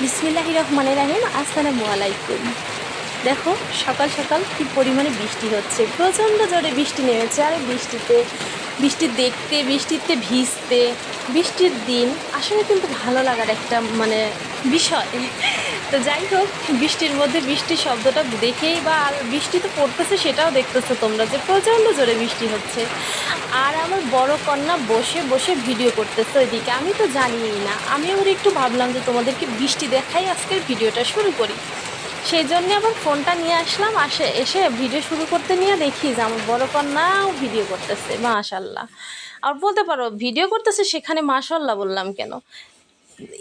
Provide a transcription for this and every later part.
বিসমিল্লাহির রহমানির রহিম। আসসালামু আলাইকুম। দেখো সকাল সকাল কী পরিমাণে বৃষ্টি হচ্ছে, প্রচণ্ড জোরে বৃষ্টি নেমেছে। আর বৃষ্টি দেখতে, বৃষ্টিতে ভিজতে, বৃষ্টির দিন আসলে কিন্তু ভালো লাগার একটা বিষয়। তো যাই হোক, বৃষ্টির মধ্যে বৃষ্টির শব্দটা দেখেই বা আর বৃষ্টি তো পড়তেছে সেটাও দেখতেছো তোমরা যে প্রচণ্ড জোরে বৃষ্টি হচ্ছে। আর আমার বড় কন্যা বসে বসে ভিডিও করতেছে ওইদিকে, আমি তো জানিই না। আমি ওর একটু ভাবলাম যে তোমাদেরকে বৃষ্টি দেখাই আজকের ভিডিওটা শুরু করি, সেই জন্যে আবার ফোনটা নিয়ে আসলাম। এসে ভিডিও শুরু করতে নিয়ে দেখি যে আমার বড় কন্যাও ভিডিও করতেছে, মাশাল্লাহ। আর বলতে পারো ভিডিও করতেছে, সেখানে মাশাল্লাহ বললাম কেন,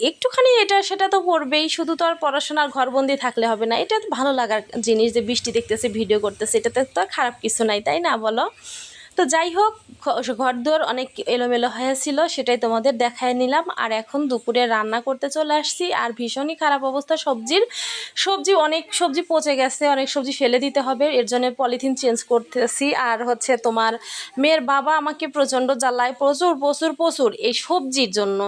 একটুখানি এটা সেটা তো করবেই, শুধু তো আর পড়াশোনার ঘরবন্দি থাকলে হবে না। এটা তো ভালো লাগার জিনিস যে বৃষ্টি দেখতেছে, ভিডিও করতেছে, এটাতে তো খারাপ কিছু নাই, তাই না বলো? তো যাই হোক, ঘরদোর অনেক এলোমেলো হয়েছিল, সেটাই তোমাদের দেখায় নিলাম। আর এখন দুপুরে রান্না করতে চলে আসছি। আর ভীষণই খারাপ অবস্থা অনেক সবজি পচে গেছে, অনেক সবজি ফেলে দিতে হবে, এর জন্য পলিথিন চেঞ্জ করতেছি। আর হচ্ছে তোমার মেয়ের বাবা আমাকে প্রচণ্ড জ্বালায়, প্রচুর প্রচুর প্রচুর এই সবজির জন্য।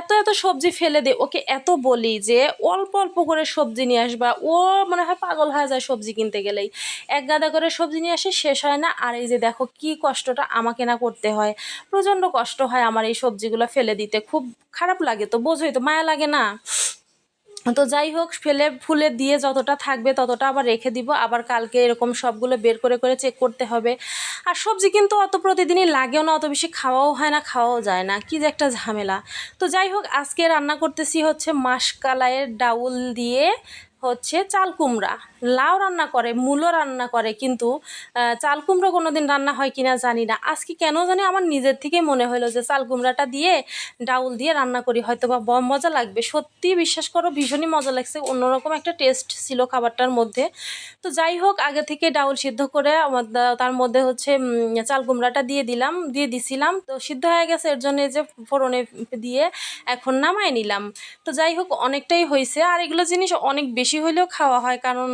এত এত সবজি ফেলে দে, ওকে এত বলি যে অল্প অল্প করে সবজি নিয়ে আসবা। ও মনে হয় পাগল হয়ে যায় সবজি কিনতে গেলেই, এক গাদা করে সবজি নিয়ে আসে, শেষ হয় না। আর এই যে দেখো কি কষ্টটা আমাকে না করতে হয়, প্রচণ্ড কষ্ট হয় আমার এই সবজিগুলো ফেলে দিতে, খুব খারাপ লাগে। তো বোঝোই তো, মায়া লাগে না? তো যাই হোক, ফেলে ফুলে দিয়ে যতটা থাকবে ততটা আবার রেখে দিব, আবার কালকে এরকম সবগুলো বের করে করে চেক করতে হবে। আর সবজি কিন্তু অত প্রতিদিনই লাগেও না, অত বেশি খাওয়াও হয় না, খাওয়াও যায় না, কি যে একটা ঝামেলা। তো যাই হোক, আজকে রান্না করতেছি হচ্ছে মাসকলাইয়ের ডাউল দিয়ে হচ্ছে চাল কুমড়া। লাউ রান্না করে, মূলো রান্না করে, কিন্তু চাল কুমড়ো কোনো দিন রান্না হয় কিনা জানি না। আজকে কেন জানি আমার নিজের থেকে মনে হলো যে চাল কুমড়াটা দিয়ে ডাউল দিয়ে রান্না করি, হয়তো বা মজা লাগবে। সত্যি বিশ্বাস করো, ভীষণই মজা লাগছে, অন্যরকম একটা টেস্ট ছিল খাবারটার মধ্যে। তো যাই হোক, আগে থেকে ডাউল সিদ্ধ করে তার মধ্যে হচ্ছে চাল কুমড়াটা দিয়ে দিছিলাম। তো সিদ্ধ হয়ে গেছে, এর জন্য যে ফোড়নে দিয়ে এখন নামাই নিলাম। তো যাই হোক, অনেকটাই হয়েছে। আর এগুলো জিনিস অনেক বেশি হলেও খাওয়া হয়, কারণ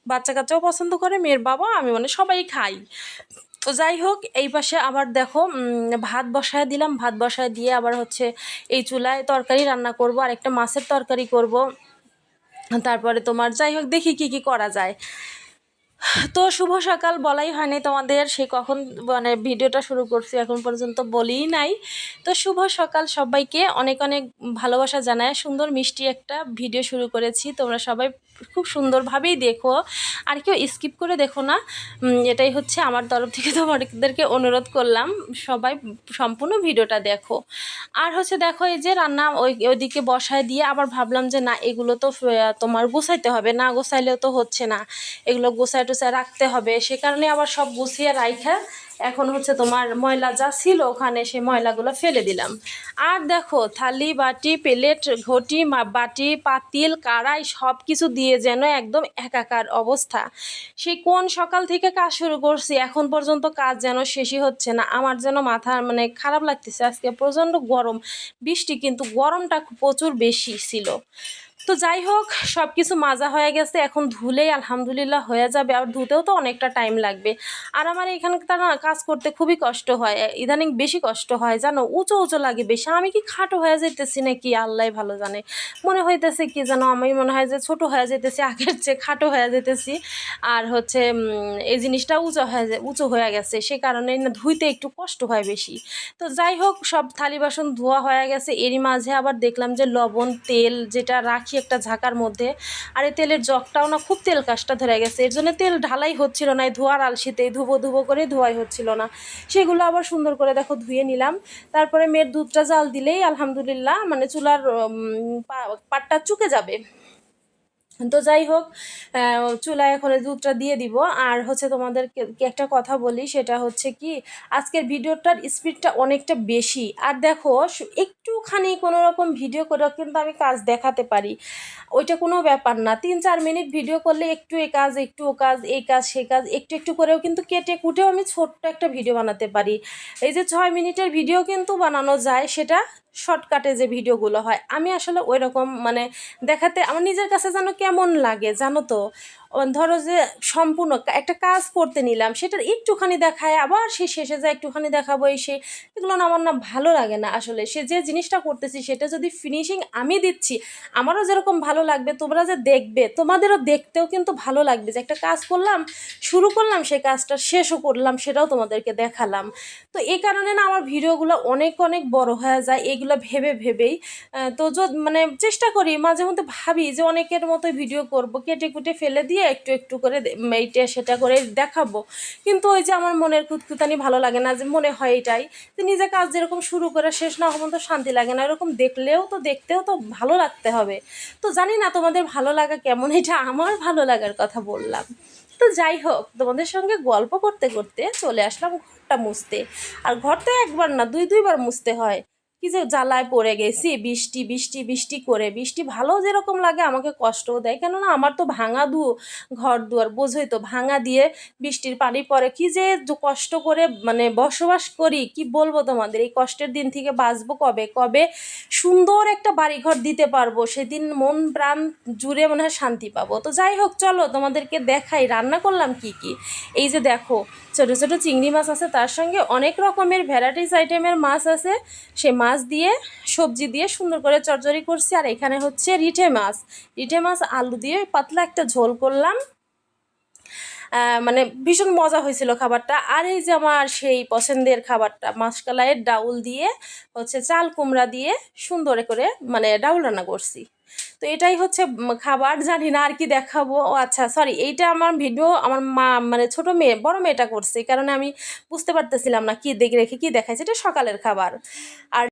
বাচ্চা কাচ্চাও পছন্দ করে, মেয়ের বাবা, আমি সবাই খাই। তো যাই হোক, এই পাশে আবার দেখো ভাত বসায় দিলাম, ভাত বসায় দিয়ে আবার হচ্ছে এই চুলায় তরকারি রান্না করব, আর একটা মাছের তরকারি করব। তারপরে তোমার যাই হোক, দেখি কি কি করা যায়। তো শুভ সকাল বলাই হয়নি তোমাদের, সেই কখন ভিডিওটা শুরু করছি এখন পর্যন্ত বলিই নাই। তো শুভ সকাল সবাইকে, অনেক অনেক ভালোবাসা জানায়। সুন্দর মিষ্টি একটা ভিডিও শুরু করেছি, তোমরা সবাই খুব সুন্দরভাবেই দেখো, আর কেউ স্কিপ করে দেখো না। এটাই হচ্ছে আমার তরফ থেকে তোমাদেরকে অনুরোধ করলাম, সবাই সম্পূর্ণ ভিডিওটা দেখো। আর হচ্ছে দেখো, এই যে রান্না ওইদিকে বসায় দিয়ে আবার ভাবলাম যে না, এগুলো তো তোমার গোছাইতে হবে, না গোছাইলেও তো হচ্ছে না, এগুলো গোছায় টোছায় রাখতে হবে। সে কারণে আবার সব গুছিয়ে রাইখা এখন হচ্ছে তোমার ময়লা যা ছিল ওখানে, সেই ময়লাগুলো ফেলে দিলাম। আর দেখো, থালি বাটি প্লেট ঘটি বাটি পাতিল কড়াই সব কিছু দিয়ে যেন একদম একাকার অবস্থা। সেই কোন সকাল থেকে কাজ শুরু করছি, এখন পর্যন্ত কাজ যেন শেষই হচ্ছে না। আমার যেন মাথা খারাপ লাগতেছে। আজকে প্রচণ্ড গরম, বৃষ্টি, কিন্তু গরমটা প্রচুর বেশি ছিল। তো যাই হোক, সব কিছু মাজা হয়ে গেছে, এখন ধুলেই আলহামদুলিল্লাহ হয়ে যাবে। আর ধুতেও তো অনেকটা টাইম লাগবে। আর আমার এখানটা না কাজ করতে খুবই কষ্ট হয়, ইদানিং বেশি কষ্ট হয় জানো, উঁচু উঁচু লাগে বেশি। আমি কি খাটো হয়ে যাইতেছি নাকি আল্লাহ ভালো জানে, মনে হইতেছে কি যেন, আমি মনে হয় যে ছোট হয়ে যেতেছি, আগের চেয়ে খাটো হয়ে যেতেছি। আর হচ্ছে এই জিনিসটা উঁচু হয়ে গেছে, সে কারণে না ধুইতে একটু কষ্ট হয় বেশি। তো যাই হোক, সব থালি বাসন ধোয়া হয়ে গেছে, এরই মাঝে আবার দেখলাম যে লবণ তেল যেটা রাখি একটা ঝাঁকার মধ্যে, আর এই তেলের জগটাও না খুব তেল কাজটা ধরে গেছে, এর জন্য তেল ঢালাই হচ্ছিল না, এই ধোয়ার আলসিতেই ধুবো ধুবো করে ধোয়াই হচ্ছিল না। সেগুলো আবার সুন্দর করে দেখো ধুয়ে নিলাম। তারপরে মেয়ের দুধটা জাল দিলেই আলহামদুলিল্লাহ চুলার পাটটা চুকে যাবে। তো যাই হোক, চুলায় এখন দুধটা দিয়ে দিব। আর হচ্ছে তোমাদেরকে একটা কথা বলি, সেটা হচ্ছে কি, আজকের ভিডিওটার স্পিডটা অনেকটা বেশি। আর দেখো, একটুখানি কোনো রকম ভিডিও করেও কিন্তু আমি কাজ দেখাতে পারি, ওইটা কোনো ব্যাপার না। 3-4 মিনিট ভিডিও করলে একটু এ কাজ, একটু ও কাজ, এই কাজ সে কাজ, একটু একটু করেও কিন্তু কেটে কুটেও আমি ছোট্ট একটা ভিডিও বানাতে পারি। এই যে 6 মিনিটের ভিডিও কিন্তু বানানো যায়, সেটা শর্টকাটে যে ভিডিওগুলো হয়, আমি আসলে ওই রকম মানে দেখাতে আমার নিজের কাছে যেন কেমন লাগে জানো তো। ধরো যে সম্পূর্ণ একটা কাজ করতে নিলাম, সেটার একটুখানি দেখায় আবার সে শেষে যায় একটুখানি দেখাবো, এগুলো না আমার না ভালো লাগে না আসলে। সে যে জিনিসটা করতেছি সেটা যদি ফিনিশিং আমি দিচ্ছি, আমারও যেরকম ভালো লাগবে, তোমরা যে দেখবে তোমাদেরও দেখতেও কিন্তু ভালো লাগবে যে একটা কাজ করলাম, শুরু করলাম, সেই কাজটা শেষও করলাম, সেটাও তোমাদেরকে দেখালাম। তো এই কারণে না আমার ভিডিওগুলো অনেক অনেক বড় হয়ে যায় এগুলো ভেবে ভেবেই। তো মানে চেষ্টা করি, মাঝে মধ্যে ভাবি যে অনেকের মতো ভিডিও করব, কেটে কুটে ফেলে দিয়ে একটু একটু করে এইটা সেটা করে দেখাবো, কিন্তু ওই যে আমার মনের খুঁতখুতানি ভালো লাগে না, যে মনে হয় এটাই যে নিজে কাজ যেরকম শুরু করে শেষ না হওয়া তো শান্তি লাগে না, এরকম দেখলেও তো দেখতেও তো ভালো লাগতে হবে। তো জানি না তোমাদের ভালো লাগা কেমন, এটা আমার ভালো লাগার কথা বললাম। তো যাই হোক, তোমাদের সঙ্গে গল্প করতে করতে চলে আসলাম ঘরটা মুছতে। আর ঘর তো একবার না, দুইবার মুছতে হয়। কি যে জ্বালায় পড়ে গেছি, বৃষ্টি বৃষ্টি বৃষ্টি করে, বৃষ্টি ভালো যেরকম লাগে আমাকে কষ্টও দেয়, কেননা আমার তো ভাঙা ঘর দুয়ার, বোঝোই তো, ভাঙা দিয়ে বৃষ্টির পানি পড়ে, কি যে কষ্ট করে মানে বসবাস করি, কি বলবো তোমাদের। এই কষ্টের দিন থেকে বাঁচবো কবে, কবে সুন্দর একটা বাড়িঘর দিতে পারবো, সেদিন মন প্রাণ জুড়ে মনে হয় শান্তি পাবো। তো যাই হোক, চলো তোমাদেরকে দেখাই রান্না করলাম কি কি। এই যে দেখো, ছোটো ছোটো চিংড়ি মাছ আছে, তার সঙ্গে অনেক রকমের ভ্যারাইটিস আইটেমের মাছ আছে, সে মাছ দিয়ে সবজি দিয়ে সুন্দর করে চচ্চড়ি করছি। আর এখানে হচ্ছে রিঠে মাছ আলু দিয়ে পাতলা একটা ঝোল করলাম। মানে ভীষণ মজা হয়েছিল খাবারটা। আর এই যে আমার সেই পছন্দের খাবারটা, মাসকালাইয়ের ডাউল দিয়ে হচ্ছে চাল কুমড়া দিয়ে সুন্দর করে মানে ডাউল রান্না করছি। তো এটাই হচ্ছে খাবার, জানি না আর কি দেখাবো। ও আচ্ছা, সরি, এইটা আমার ভিডিও আমার মা মানে ছোটো মেয়ে, বড় মেয়েটা করছে, এই কারণে আমি বুঝতে পারতেছিলাম না কি দেখে রেখে কি দেখাইছে। এটা সকালের খাবার। আর